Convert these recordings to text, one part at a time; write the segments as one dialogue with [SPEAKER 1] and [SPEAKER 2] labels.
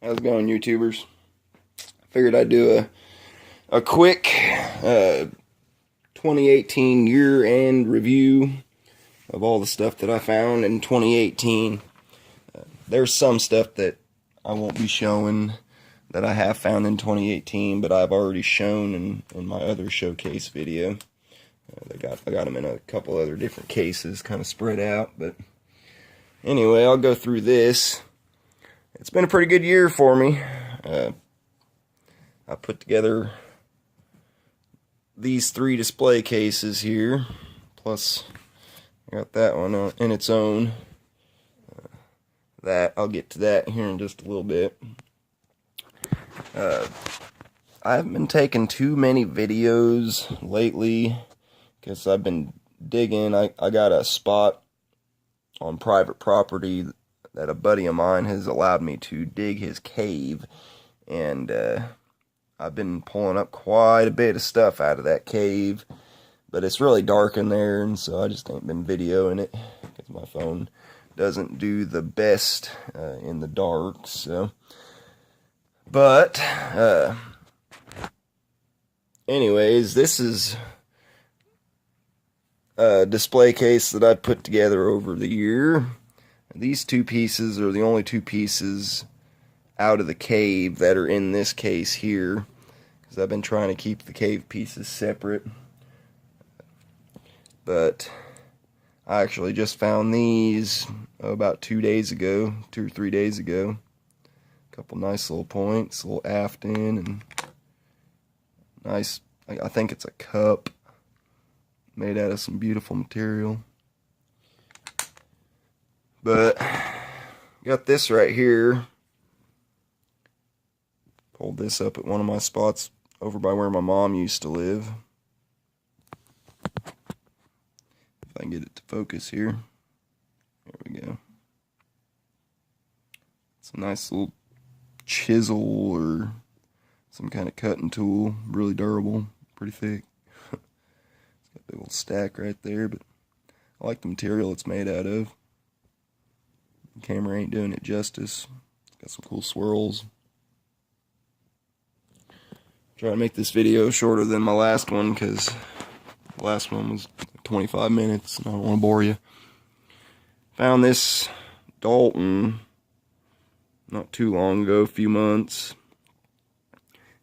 [SPEAKER 1] How's it going, YouTubers? Figured I'd do a quick 2018 year-end review of all the stuff that I found in 2018. There's some stuff that I won't be showing that I have found in 2018, but I've already shown in my other showcase video. I got them in a couple other different cases, kind of spread out. But anyway, I'll go through this. It's been a pretty good year for me. I put together these 3 display cases here, plus I got that one in its own. I'll get to that here in just a little bit. I haven't been taking too many videos lately because I've been digging. I got a spot on private property that a buddy of mine has allowed me to dig his cave, and I've been pulling up quite a bit of stuff out of that cave, but it's really dark in there, and so I just ain't been videoing it because my phone doesn't do the best in the dark. So, but anyways, this is a display case that I put together over the year. These 2 pieces are the only 2 pieces out of the cave that are in this case here, because I've been trying to keep the cave pieces separate. But I actually just found these about 2 days ago, 2 or 3 days ago. A couple nice little points, a little afton, and nice, I think it's a cup made out of some beautiful material. But got this right here. Pulled this up at one of my spots over by where my mom used to live. If I can get it to focus here. There we go. It's a nice little chisel or some kind of cutting tool. Really durable, pretty thick. It's got a big old stack right there, but I like the material it's made out of. The camera ain't doing it justice. It's got some cool swirls. Try to make this video shorter than my last one, because the last one was 25 minutes and I don't want to bore you. Found this Dalton not too long ago, a few months,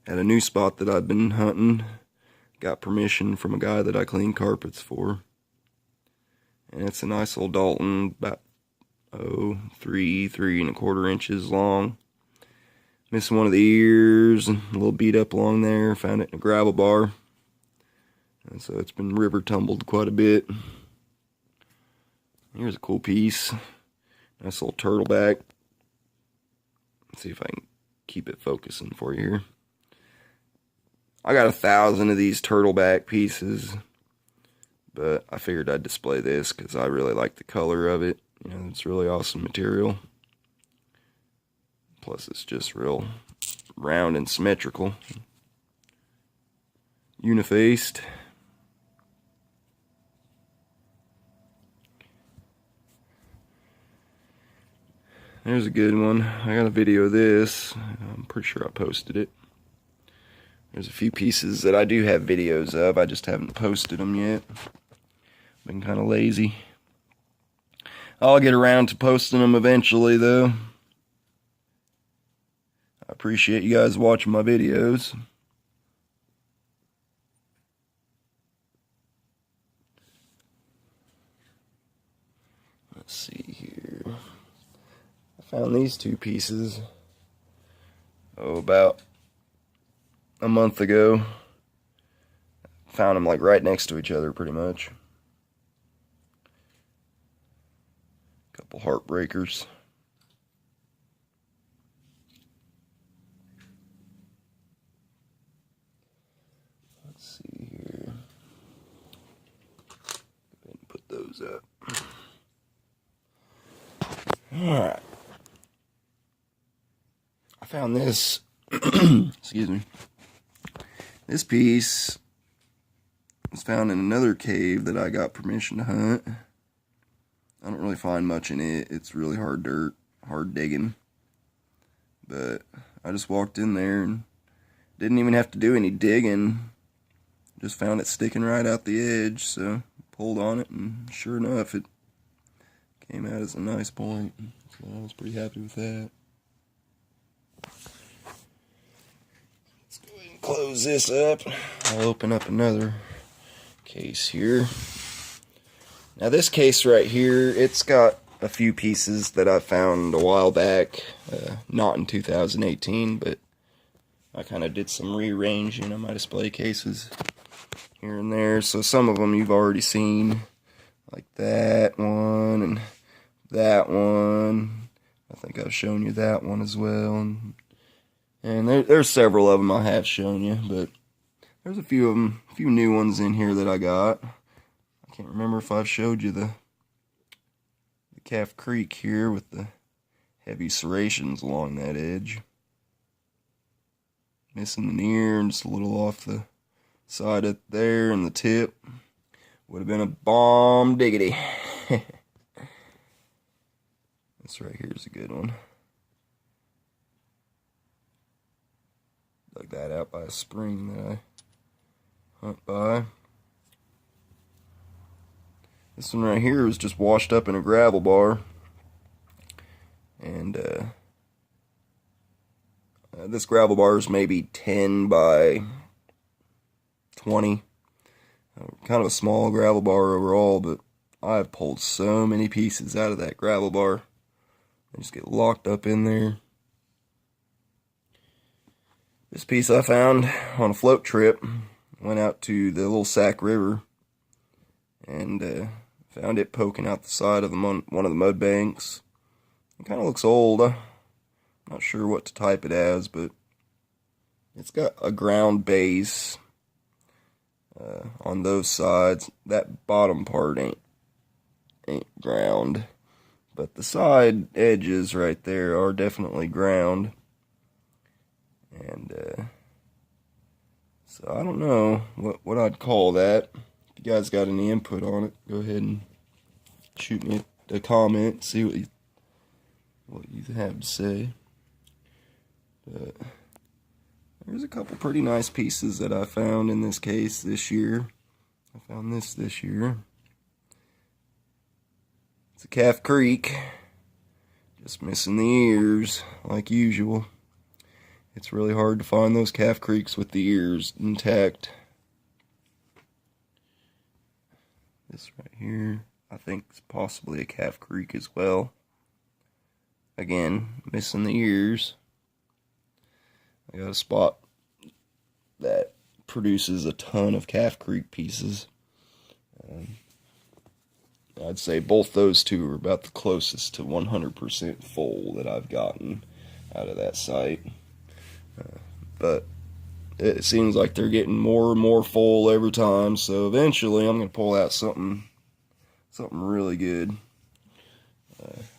[SPEAKER 1] at a new spot that I've been hunting. Got permission from a guy that I clean carpets for. And it's a nice little Dalton, about 3.25 inches long. Missing one of the ears and a little beat up along there. Found it in a gravel bar. And so it's been river tumbled quite a bit. Here's a cool piece. Nice little turtleback. Let's see if I can keep it focusing for you here. I got 1,000 of these turtleback pieces, but I figured I'd display this because I really like the color of it. You know, it's really awesome material. Plus, it's just real round and symmetrical. Unifaced. There's a good one. I got a video of this. I'm pretty sure I posted it. There's a few pieces that I do have videos of. I just haven't posted them yet. Been kind of lazy. I'll get around to posting them eventually, though. I appreciate you guys watching my videos. Let's see here. I found these 2 pieces, about a month ago. Found them like right next to each other pretty much. Couple heartbreakers. Let's see here. Go ahead and put those up. Alright. I found this. Excuse me. This piece was found in another cave that I got permission to hunt. I don't really find much in it. It's really hard dirt, hard digging. but I just walked in there and didn't even have to do any digging. Just found it sticking right out the edge, so pulled on it, and sure enough, it came out as a nice point. So I was pretty happy with that. Let's go ahead and close this up. I'll open up another case here. Now this case right here, it's got a few pieces that I found a while back, not in 2018, but I kind of did some rearranging on my display cases here and there. So some of them you've already seen, like that one and that one. I think I've shown you that one as well. And there's several of them I have shown you, but there's a few of them, a few new ones in here that I got. I can't remember if I've showed you the Calf Creek here with the heavy serrations along that edge. Missing an ear and just a little off the side up there and the tip. Would have been a bomb diggity. This right here is a good one. Dug that out by a spring that I hunt by. This one right here was just washed up in a gravel bar. And this gravel bar is maybe 10 by 20. Kind of a small gravel bar overall, but I've pulled so many pieces out of that gravel bar. They just get locked up in there. This piece I found on a float trip. Went out to the Little Sac River and found it poking out the side of one of the mud banks. It kind of looks old. I'm not sure what to type it as, but it's got a ground base on those sides. That bottom part ain't ground, but the side edges right there are definitely ground. And so I don't know what I'd call that. If you guys got any input on it, go ahead and shoot me a comment, see what you have to say. But there's a couple pretty nice pieces that I found in this case this year. I found this year. It's a Calf Creek. Just missing the ears, like usual. It's really hard to find those Calf Creeks with the ears intact. This right here, I think it's possibly a Calf Creek as well. Again, missing the ears. I got a spot that produces a ton of Calf Creek pieces. I'd say both those two are about the closest to 100% full that I've gotten out of that site. But it seems like they're getting more and more full every time, so eventually I'm going to pull out something really good.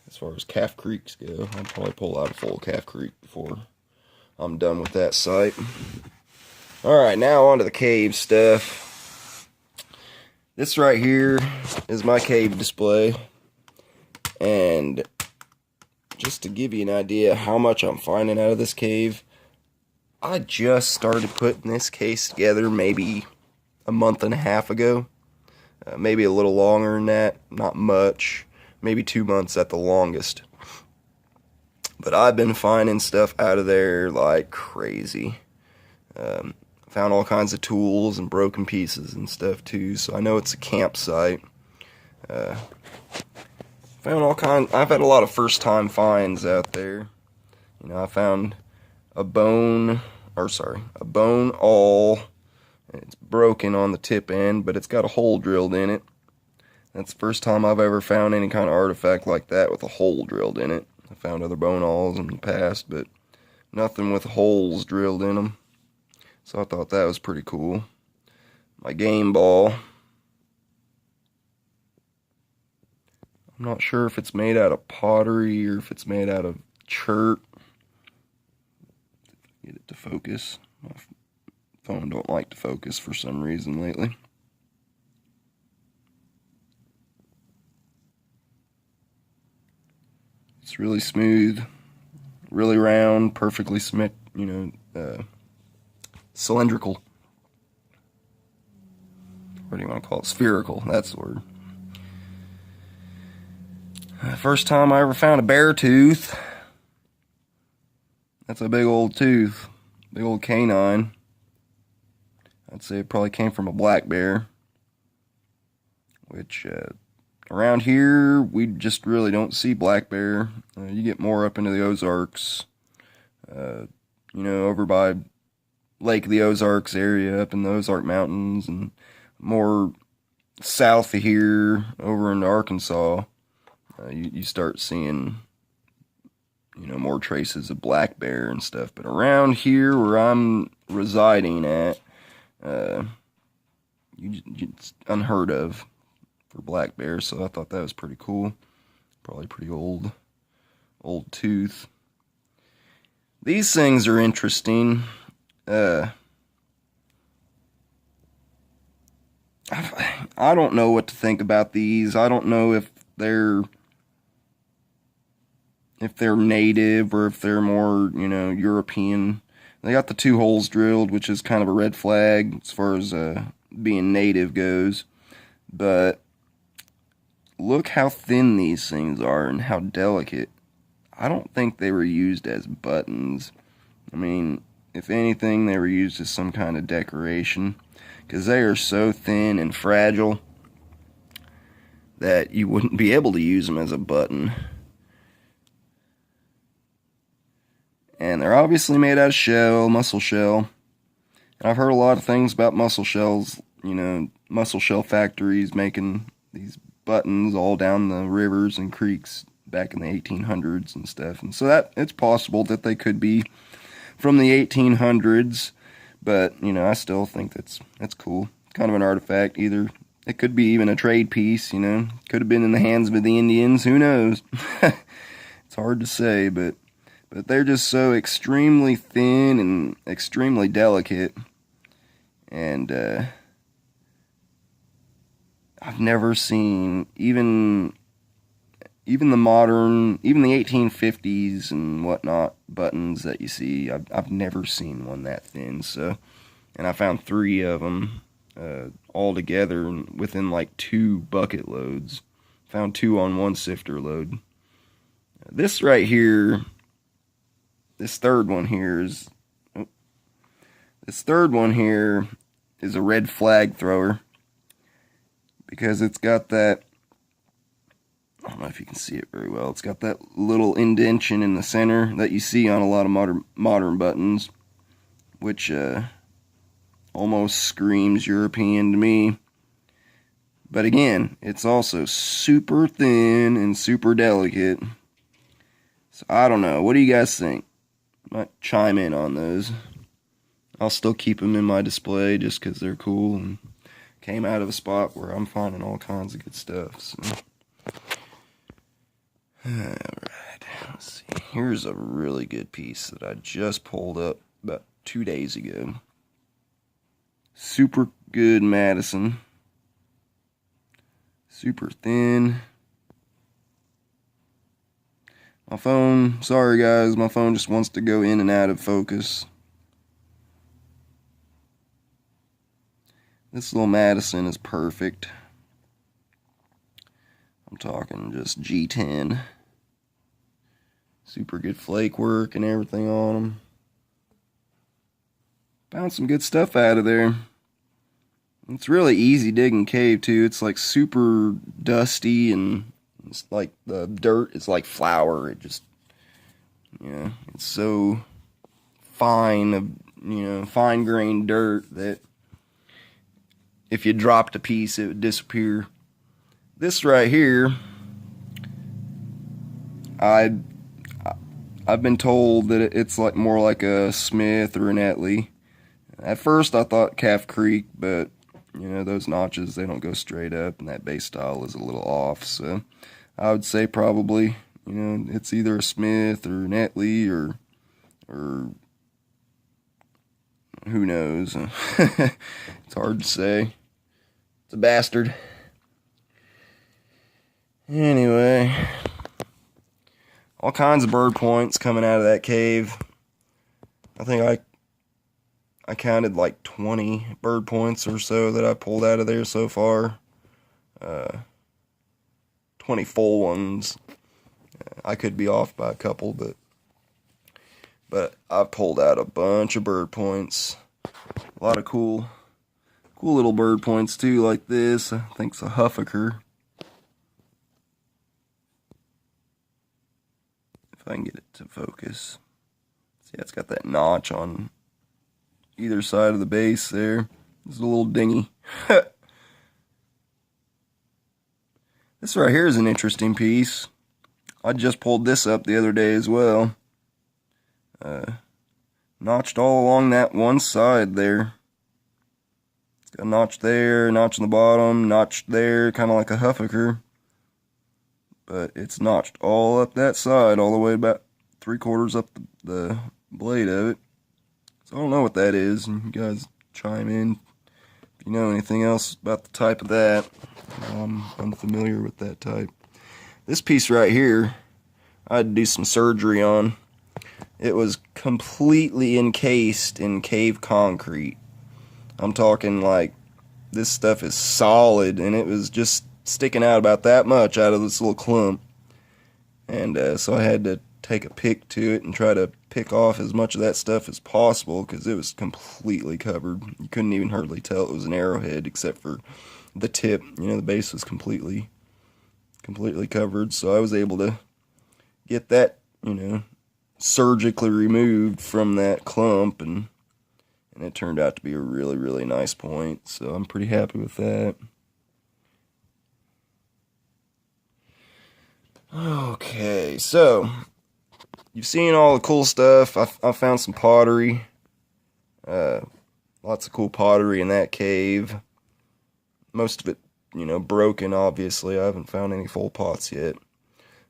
[SPEAKER 1] As far as Calf Creeks go, I'll probably pull out a full Calf Creek before I'm done with that site. Alright, now on to the cave stuff. This right here is my cave display, and just to give you an idea how much I'm finding out of this cave, I just started putting this case together maybe a month and a half ago. Maybe a little longer than that, not much. Maybe 2 months at the longest. But I've been finding stuff out of there like crazy. Found all kinds of tools and broken pieces and stuff too, so I know it's a campsite. Found all kinds. I've had a lot of first-time finds out there. You know, I found a bone awl. It's broken on the tip end, but it's got a hole drilled in it. That's the first time I've ever found any kind of artifact like that with a hole drilled in it. I found other bone awls in the past, but nothing with holes drilled in them. So I thought that was pretty cool. My game ball. I'm not sure if it's made out of pottery or if it's made out of chert. Get it to focus. My phone don't like to focus for some reason lately. It's really smooth. really round, perfectly cylindrical. What do you want to call it? Spherical, that's the word. First time I ever found a bear tooth. That's a big old tooth. Big old canine. I'd say it probably came from a black bear. Which, around here, we just really don't see black bear. You get more up into the Ozarks. Over by Lake of the Ozarks area, up in the Ozark Mountains, and more south of here, over in Arkansas, you start seeing, more traces of black bear and stuff. But around here, where I'm residing at, it's unheard of for black bear, so I thought that was pretty cool. Probably pretty old tooth. These things are interesting. I don't know what to think about these. I don't know if they're native or if they're more, European. They got the 2 holes drilled, which is kind of a red flag as far as being native goes. But look how thin these things are and how delicate. I don't think they were used as buttons. I mean, if anything, they were used as some kind of decoration, because they are so thin and fragile that you wouldn't be able to use them as a button. And they're obviously made out of mussel shell. And I've heard a lot of things about mussel shells, mussel shell factories making these buttons all down the rivers and creeks back in the 1800s and stuff. And so that it's possible that they could be from the 1800s, but I still think that's cool. It's kind of an artifact. Either it could be even a trade piece, could have been in the hands of the Indians, who knows. It's hard to say, but they're just so extremely thin and extremely delicate. And I've never seen even the modern, even the 1850s and whatnot buttons that you see. I've never seen one that thin. So, and I found 3 of them all together within like 2 bucket loads. Found 2 on 1 sifter load. This right here, this third one here is a red flag thrower, because it's got that, I don't know if you can see it very well, it's got that little indentation in the center that you see on a lot of modern buttons, which almost screams European to me. But again, it's also super thin and super delicate. So I don't know. What do you guys think? Might chime in on those. I'll still keep them in my display just because they're cool and came out of a spot where I'm finding all kinds of good stuff. So. Alright, let's see. Here's a really good piece that I just pulled up about 2 days ago. Super good Madison. Super thin. My phone, sorry guys, my phone just wants to go in and out of focus. This little Madison is perfect. I'm talking just G10. Super good flake work and everything on them. Found some good stuff out of there. It's really easy digging cave too. It's like super dusty and it's like the dirt is like flour. It just, it's so fine, fine-grained dirt that if you dropped a piece, it would disappear. This right here, I've been told that it's like more like a Smith or an Etley. At first, I thought Calf Creek, but those notches, they don't go straight up, and that base style is a little off. So I would say probably, it's either a Smith or an Etley or who knows. It's hard to say. It's a bastard. Anyway, all kinds of bird points coming out of that cave. I think I counted like 20 bird points or so that I pulled out of there so far. 20 full ones. I could be off by a couple, but I pulled out a bunch of bird points. A lot of cool little bird points too, like this. I think it's a huffaker. If I can get it to focus. See, it's got that notch on either side of the base there. There's a little dingy. This right here is an interesting piece. I just pulled this up the other day as well. Notched all along that one side there. It's got a notch there, notch on the bottom, notched there, kind of like a huffaker. But it's notched all up that side, all the way about 3/4 up the blade of it. So I don't know what that is, and you guys chime in if you know anything else about the type of that. I'm unfamiliar with that type. This piece right here, I had to do some surgery on. It was completely encased in cave concrete. I'm talking like this stuff is solid, and it was just sticking out about that much out of this little clump. And so I had to take a pick to it and try to pick off as much of that stuff as possible, because it was completely covered. You couldn't even hardly tell it was an arrowhead except for the tip. You know, the base was completely covered. So I was able to get that, you know, surgically removed from that clump, and it turned out to be a really, really nice point. So I'm pretty happy with that. Okay, so you've seen all the cool stuff. I found some pottery. Lots of cool pottery in that cave. Most of it, you know, broken, obviously. I haven't found any full pots yet.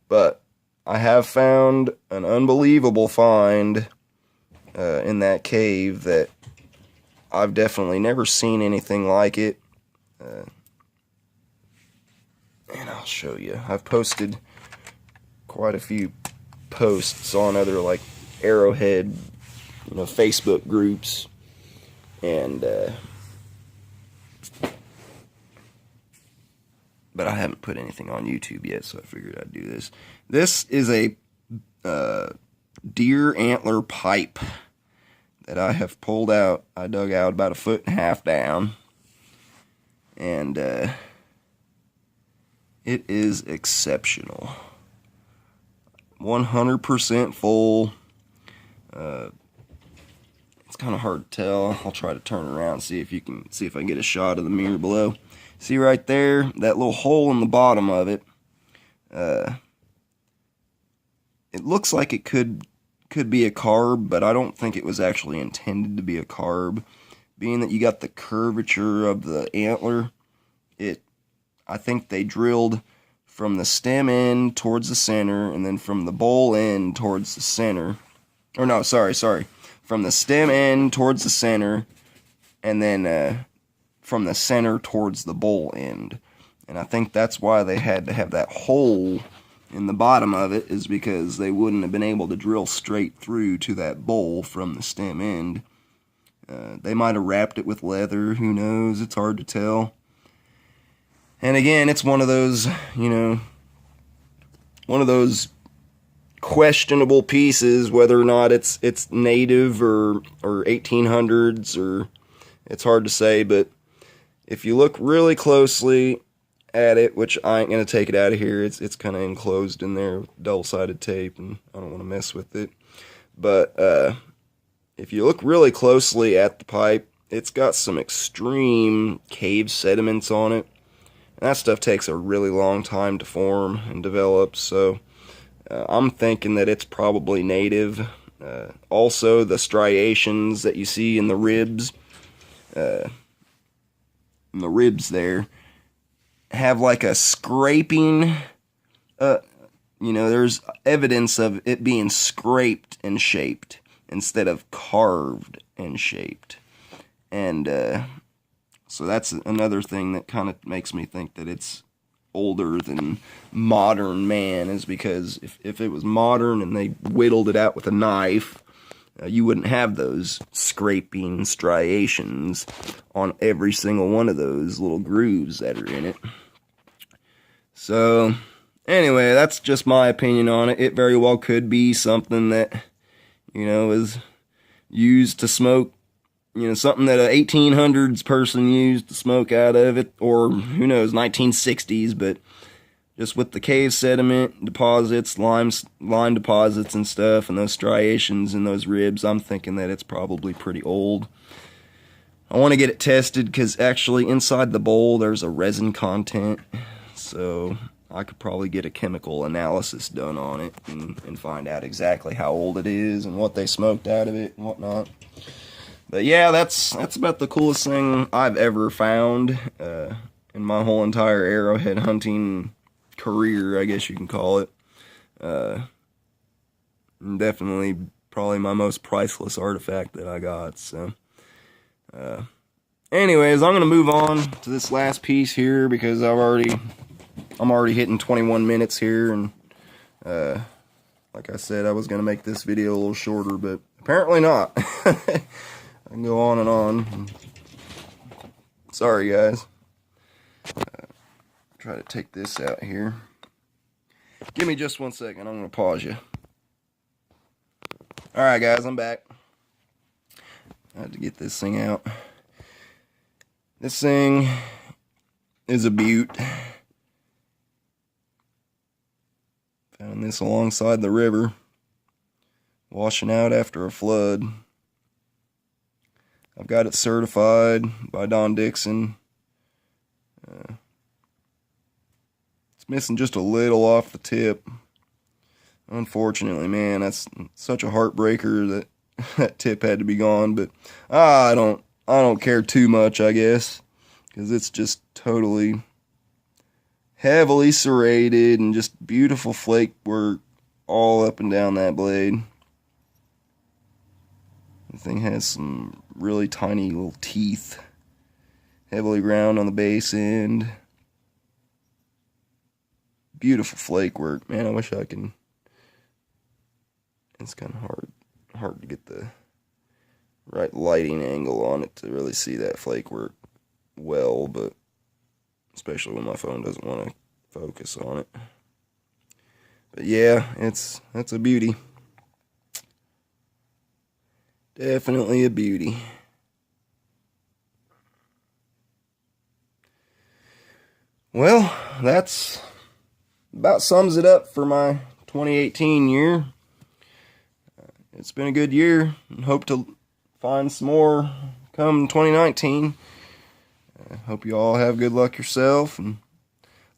[SPEAKER 1] But I have found an unbelievable find in that cave that I've definitely never seen anything like it. And I'll show you. I've posted quite a few posts on other, like, arrowhead, you know, Facebook groups. And, but I haven't put anything on YouTube yet, so I figured I'd do this. This is a deer antler pipe that I have pulled out. I dug out about 1.5 feet down. And it is exceptional. 100% full. It's kind of hard to tell. I'll try to turn around and see if I can get a shot of the mirror below. See right there, that little hole in the bottom of it. It looks like it could be a carb, but I don't think it was actually intended to be a carb. Being that you got the curvature of the antler, I think they drilled from the stem end towards the center, and then from the bowl end towards the center. Or no, sorry. From the stem end towards the center, and then from the center towards the bowl end. And I think that's why they had to have that hole in the bottom of it, is because they wouldn't have been able to drill straight through to that bowl from the stem end. They might have wrapped it with leather, who knows, it's hard to tell. And again, it's one of those, you know, one of those questionable pieces, whether or not it's native or 1800s, or it's hard to say. But if you look really closely at it, which I ain't gonna take it out of here, it's kind of enclosed in there with double-sided tape, and I don't want to mess with it. But if you look really closely at the pipe, it's got some extreme cave sediments on it. And that stuff takes a really long time to form and develop, so I'm thinking that it's probably native. Also, the striations that you see in the ribs, there, have like a scraping, you know, there's evidence of it being scraped and shaped instead of carved and shaped. And so that's another thing that kind of makes me think that it's older than modern man is because if it was modern and they whittled it out with a knife, you wouldn't have those scraping striations on every single one of those little grooves that are in it. So, anyway, that's just my opinion on it. It very well could be something that, is used to smoke, something that a 1800s person used to smoke out of it, or who knows, 1960s, but just with the cave sediment deposits, lime deposits and stuff, and those striations in those ribs, I'm thinking that it's probably pretty old. I want to get it tested because actually inside the bowl there's a resin content, so I could probably get a chemical analysis done on it and find out exactly how old it is and what they smoked out of it and whatnot. But yeah, that's about the coolest thing I've ever found in my whole entire arrowhead hunting career, I guess you can call it. Definitely probably my most priceless artifact that I got. So anyways, I'm gonna move on to this last piece here because I'm already hitting 21 minutes here, and like I said, I was gonna make this video a little shorter, but apparently not. I can go on and on. Sorry guys. Try to take this out here. Give me just 1 second. I'm going to pause you. Alright guys, I'm back. I had to get this thing out. This thing is a beaut. Found this alongside the river, washing out after a flood. I've got it certified by Don Dixon. It's missing just a little off the tip. Unfortunately, man, that's such a heartbreaker that that tip had to be gone. But I don't care too much, I guess, because it's just totally heavily serrated and just beautiful flake work all up and down that blade. The thing has some really tiny little teeth, heavily ground on the base end. Beautiful flake work, man. I wish I can. It's kind of hard to get the right lighting angle on it to really see that flake work well, but especially when my phone doesn't want to focus on it. But yeah, that's a beauty. Definitely a beauty. Well, that's about sums it up for my 2018 year. It's been a good year, and hope to find some more come 2019. I hope you all have good luck yourself, and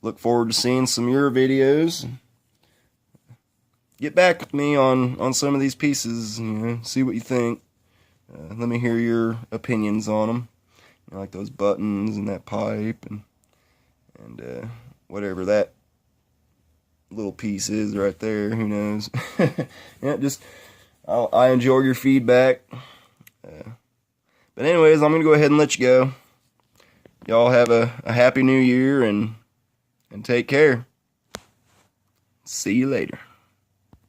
[SPEAKER 1] look forward to seeing some of your videos. Get back with me on some of these pieces, see what you think. Let me hear your opinions on them, like those buttons and that pipe and whatever that little piece is right there. Who knows? Yeah, I enjoy your feedback. But anyways, I'm gonna go ahead and let you go. Y'all have a happy new year and take care. See you later.